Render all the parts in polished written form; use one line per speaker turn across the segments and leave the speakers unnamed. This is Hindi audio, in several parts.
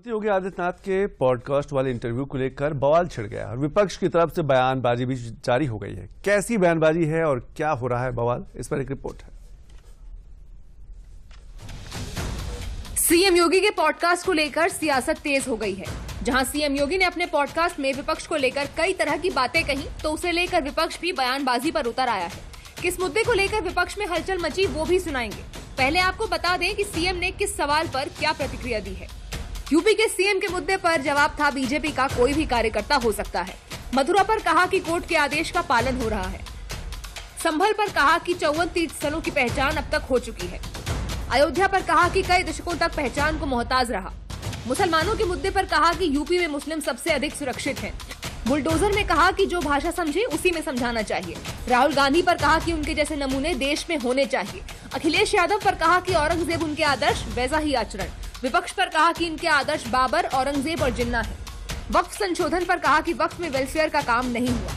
योगी आदित्यनाथ के पॉडकास्ट वाले इंटरव्यू को लेकर बवाल छिड़ गया और विपक्ष की तरफ से बयानबाजी भी जारी हो गई है। कैसी बयानबाजी है और क्या हो रहा है बवाल, इस पर एक रिपोर्ट है।
सीएम योगी के पॉडकास्ट को लेकर सियासत तेज हो गई है। जहां सीएम योगी ने अपने पॉडकास्ट में विपक्ष को लेकर कई तरह की बातें कही, तो उसे लेकर विपक्ष भी बयानबाजी पर उतर आया है। किस मुद्दे को लेकर विपक्ष में हलचल मची वो भी सुनाएंगे। पहले आपको बता दें कि सीएम ने किस सवाल पर क्या प्रतिक्रिया दी है। यूपी के सीएम के मुद्दे पर जवाब था बीजेपी का कोई भी कार्यकर्ता हो सकता है। मथुरा पर कहा कि कोर्ट के आदेश का पालन हो रहा है। संभल पर कहा कि 54 तीर्थ स्थलों की पहचान अब तक हो चुकी है। अयोध्या पर कहा कि कई दशकों तक पहचान को मोहताज रहा। मुसलमानों के मुद्दे पर कहा कि यूपी में मुस्लिम सबसे अधिक सुरक्षित हैं। बुलडोजर में कहा कि जो भाषा समझे उसी में समझाना चाहिए। राहुल गांधी पर कहा कि उनके जैसे नमूने देश में होने चाहिए। अखिलेश यादव पर कहा कि औरंगजेब उनके आदर्श, वैसा ही आचरण। विपक्ष पर कहा कि इनके आदर्श बाबर, औरंगजेब और जिन्ना है। वक्फ संशोधन पर कहा कि वक्फ में वेलफेयर का काम नहीं हुआ।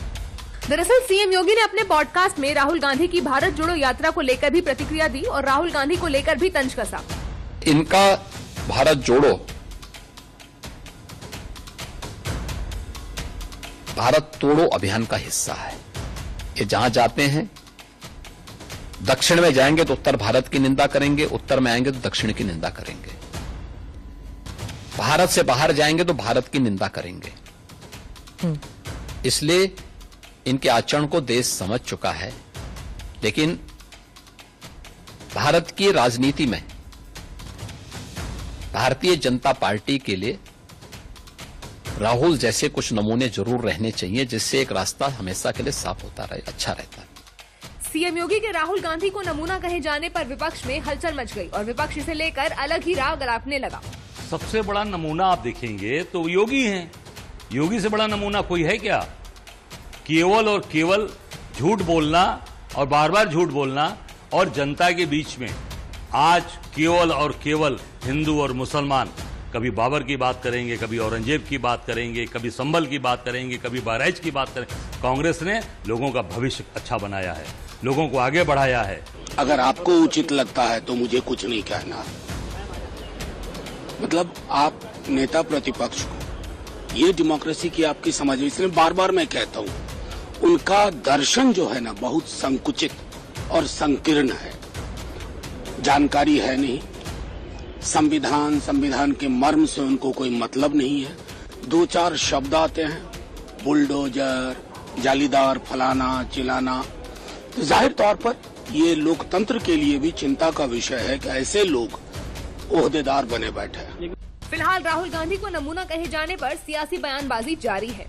दरअसल सीएम योगी ने अपने पॉडकास्ट में राहुल गांधी की भारत जोड़ो यात्रा को लेकर भी प्रतिक्रिया दी और राहुल गांधी को लेकर भी तंज कसा।
इनका भारत जोड़ो भारत तोड़ो अभियान का हिस्सा है। ये जहां जाते हैं, दक्षिण में जाएंगे तो उत्तर भारत की निंदा करेंगे, उत्तर में आएंगे तो दक्षिण की निंदा करेंगे। भारत से बाहर जाएंगे तो भारत की निंदा करेंगे। इसलिए इनके आचरण को देश समझ चुका है। लेकिन भारत की राजनीति में भारतीय जनता पार्टी के लिए राहुल जैसे कुछ नमूने जरूर रहने चाहिए, जिससे एक रास्ता हमेशा के लिए साफ होता रहे, अच्छा रहता है।
सीएम योगी के राहुल गांधी को नमूना कहे जाने पर विपक्ष में हलचल मच गई और विपक्ष इसे लेकर अलग ही राव गलापने लगा।
सबसे बड़ा नमूना आप देखेंगे तो योगी हैं। योगी से बड़ा नमूना कोई है क्या? केवल और केवल झूठ बोलना और बार बार झूठ बोलना और जनता के बीच में आज केवल और केवल हिंदू और मुसलमान, कभी बाबर की बात करेंगे, कभी औरंगजेब की बात करेंगे, कभी संभल की बात करेंगे, कभी बहराइच की बात करेंगे। कांग्रेस ने लोगों का भविष्य अच्छा बनाया है, लोगों को आगे बढ़ाया है।
अगर आपको उचित लगता है तो मुझे कुछ नहीं कहना। मतलब आप नेता प्रतिपक्ष को, ये डेमोक्रेसी की आपकी समझ, इसलिए बार बार मैं कहता हूँ उनका दर्शन जो है ना बहुत संकुचित और संकीर्ण है। जानकारी है नहीं, संविधान के मर्म से उनको कोई मतलब नहीं है। दो चार शब्द आते हैं, बुलडोजर, जालीदार, फलाना चिलाना। तो जाहिर तौर पर ये लोकतंत्र के लिए भी चिंता का विषय है कि ऐसे लोग ओहदेदार बने बैठे हैं।
फिलहाल राहुल गांधी को नमूना कहे जाने पर सियासी बयानबाजी जारी है।